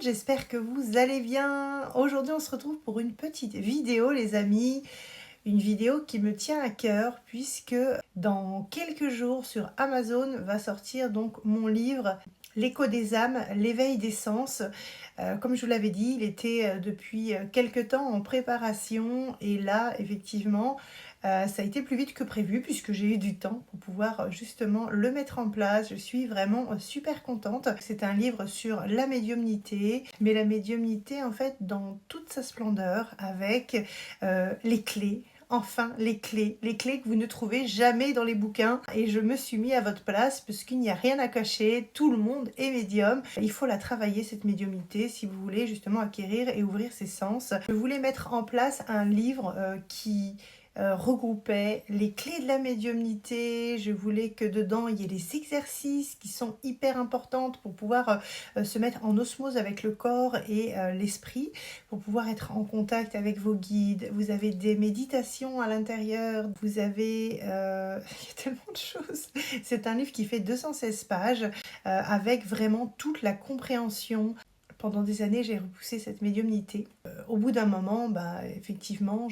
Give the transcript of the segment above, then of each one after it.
j'espère que vous allez bien. Aujourd'hui, on se retrouve pour une petite vidéo, les amis. Une vidéo qui me tient à cœur puisque dans quelques jours sur Amazon va sortir donc mon livre L'écho des âmes, l'éveil des sens. Comme je vous l'avais dit, il était depuis quelque temps en préparation et là, effectivement, ça a été plus vite que prévu puisque j'ai eu du temps pour pouvoir justement le mettre en place. Je suis vraiment super contente. C'est un livre sur la médiumnité, mais la médiumnité en fait dans toute sa splendeur avec les clés. Enfin, les clés que vous ne trouvez jamais dans les bouquins. Et je me suis mis à votre place parce qu'il n'y a rien à cacher, tout le monde est médium. Il faut la travailler, cette médiumnité, si vous voulez justement acquérir et ouvrir ses sens. Je voulais mettre en place un livre qui regroupait les clés de la médiumnité. Je voulais que dedans il y ait des exercices qui sont hyper importants pour pouvoir se mettre en osmose avec le corps et l'esprit, pour pouvoir être en contact avec vos guides. Vous avez des méditations à l'intérieur, vous avez... il y a tellement de choses. C'est un livre qui fait 216 pages avec vraiment toute la compréhension. Pendant des années, j'ai repoussé cette médiumnité. Au bout d'un moment, effectivement,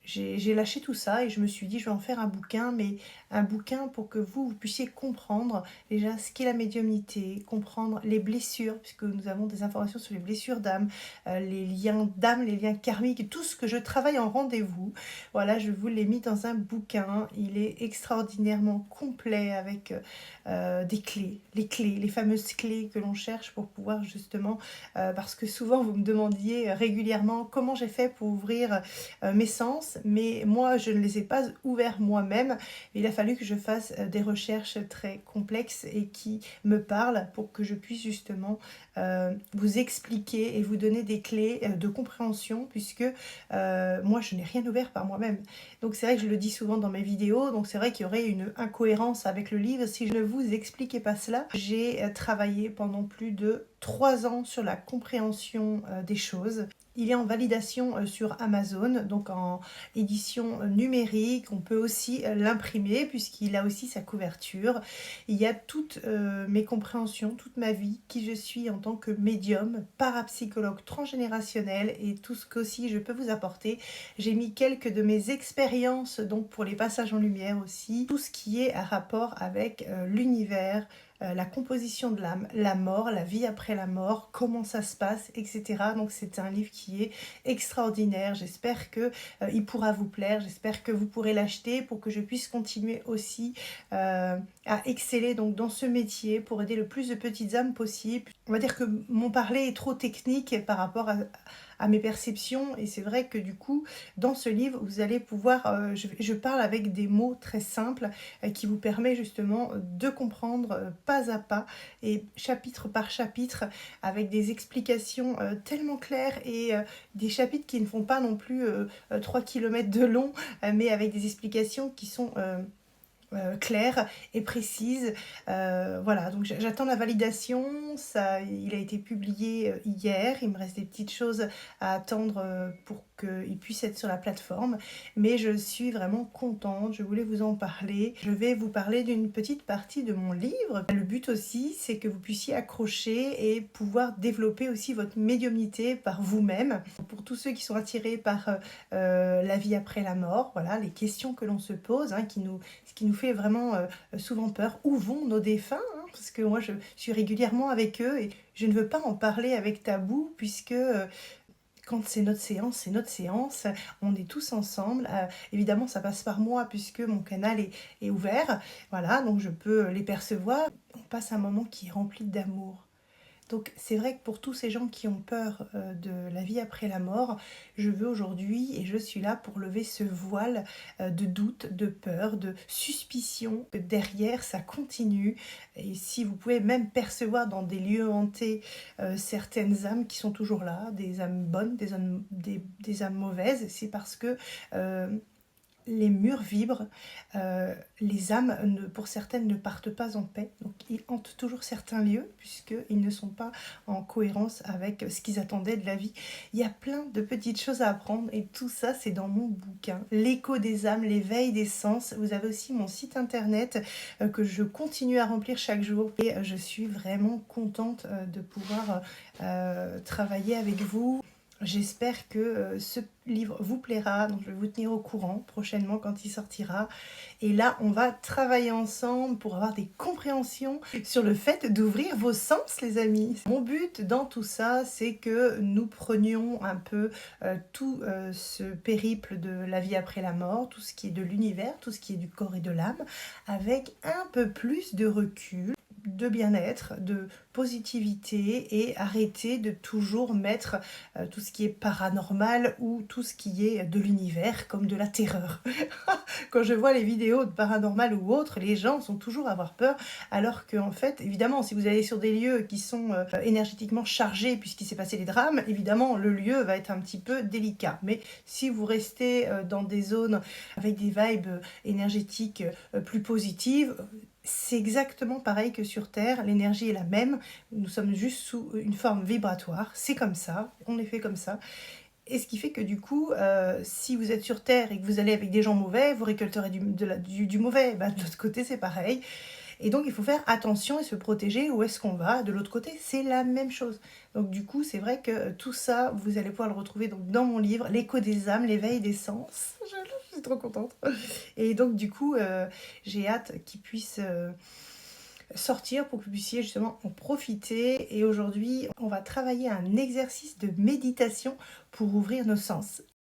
j'ai lâché tout ça et je me suis dit je vais en faire un bouquin, mais un bouquin pour que vous puissiez comprendre déjà ce qu'est la médiumnité, comprendre les blessures, puisque nous avons des informations sur les blessures d'âme, les liens d'âme, les liens karmiques, tout ce que je travaille en rendez-vous. Voilà, je vous l'ai mis dans un bouquin, il est extraordinairement complet avec des clés, les fameuses clés que l'on cherche pour pouvoir justement, parce que souvent vous me demandiez régulièrement comment j'ai fait pour ouvrir mes sens, mais moi je ne les ai pas ouverts moi-même. Il a fallu que je fasse des recherches très complexes et qui me parlent pour que je puisse justement vous expliquer et vous donner des clés de compréhension, puisque moi je n'ai rien ouvert par moi-même. Donc c'est vrai que je le dis souvent dans mes vidéos, donc c'est vrai qu'il y aurait une incohérence avec le livre si je ne vous expliquais pas cela. J'ai travaillé pendant plus de 3 ans sur la compréhension des choses. Il est en validation sur Amazon, donc en édition numérique. On peut aussi l'imprimer puisqu'il a aussi sa couverture. Il y a toutes mes compréhensions, toute ma vie, qui je suis en tant que médium, parapsychologue transgénérationnel et tout ce qu'aussi je peux vous apporter. J'ai mis quelques de mes expériences donc pour les passages en lumière aussi, tout ce qui est à rapport avec l'univers, la composition de l'âme, la mort, la vie après la mort, comment ça se passe, etc. Donc c'est un livre qui est extraordinaire. J'espère que il pourra vous plaire. J'espère que vous pourrez l'acheter pour que je puisse continuer aussi à exceller donc dans ce métier pour aider le plus de petites âmes possible. On va dire que mon parler est trop technique par rapport à mes perceptions, et c'est vrai que du coup dans ce livre vous allez pouvoir je parle avec des mots très simples qui vous permet justement de comprendre pas à pas et chapitre par chapitre, avec des explications tellement claires et des chapitres qui ne font pas non plus 3 km de long, mais avec des explications qui sont claire et précise. Voilà, donc j'attends la validation. Ça, il a été publié hier. Il me reste des petites choses à attendre pour qu'il puisse être sur la plateforme. Mais je suis vraiment contente. Je voulais vous en parler. Je vais vous parler d'une petite partie de mon livre. Le but aussi, c'est que vous puissiez accrocher et pouvoir développer aussi votre médiumnité par vous-même. Pour tous ceux qui sont attirés par la vie après la mort, voilà, les questions que l'on se pose, hein, ce qui nous fait vraiment souvent peur. Où vont nos défunts, hein, parce que moi je suis régulièrement avec eux et je ne veux pas en parler avec tabou, puisque quand c'est notre séance, c'est notre séance, on est tous ensemble. Évidemment, ça passe par moi puisque mon canal est ouvert, voilà, donc je peux les percevoir. On passe un moment qui est rempli d'amour. Donc c'est vrai que pour tous ces gens qui ont peur de la vie après la mort, je veux aujourd'hui, et je suis là pour lever ce voile de doute, de peur, de suspicion. Derrière, ça continue. Et si vous pouvez même percevoir dans des lieux hantés certaines âmes qui sont toujours là, des âmes bonnes, des âmes mauvaises, c'est parce que les murs vibrent, les âmes, pour certaines, ne partent pas en paix. Donc ils hantent toujours certains lieux, puisqu'ils ne sont pas en cohérence avec ce qu'ils attendaient de la vie. Il y a plein de petites choses à apprendre, et tout ça, c'est dans mon bouquin. L'écho des âmes, l'éveil des sens. Vous avez aussi mon site internet que je continue à remplir chaque jour. Et je suis vraiment contente de pouvoir travailler avec vous. J'espère que ce livre vous plaira, donc je vais vous tenir au courant prochainement quand il sortira. Et là, on va travailler ensemble pour avoir des compréhensions sur le fait d'ouvrir vos sens, les amis. Mon but dans tout ça, c'est que nous prenions un peu tout ce périple de la vie après la mort, tout ce qui est de l'univers, tout ce qui est du corps et de l'âme, avec un peu plus de recul, de bien-être, de positivité, et arrêter de toujours mettre tout ce qui est paranormal ou tout ce qui est de l'univers comme de la terreur. Quand je vois les vidéos de paranormal ou autres, les gens sont toujours à avoir peur, alors que en fait, évidemment, si vous allez sur des lieux qui sont énergétiquement chargés puisqu'il s'est passé des drames, évidemment, le lieu va être un petit peu délicat. Mais si vous restez dans des zones avec des vibes énergétiques plus positives, c'est exactement pareil que sur Terre, l'énergie est la même, nous sommes juste sous une forme vibratoire, c'est comme ça, on est fait comme ça. Et ce qui fait que du coup, si vous êtes sur Terre et que vous allez avec des gens mauvais, vous récolterez du mauvais. Bah, de l'autre côté, c'est pareil. Et donc, il faut faire attention et se protéger. Où est-ce qu'on va? De l'autre côté, c'est la même chose. Donc, du coup, c'est vrai que tout ça, vous allez pouvoir le retrouver donc, dans mon livre, L'écho des âmes, l'éveil des sens. Je suis trop contente. Et donc, du coup, j'ai hâte qu'il puisse sortir pour que vous puissiez justement en profiter. Et aujourd'hui, on va travailler un exercice de méditation pour ouvrir nos sens.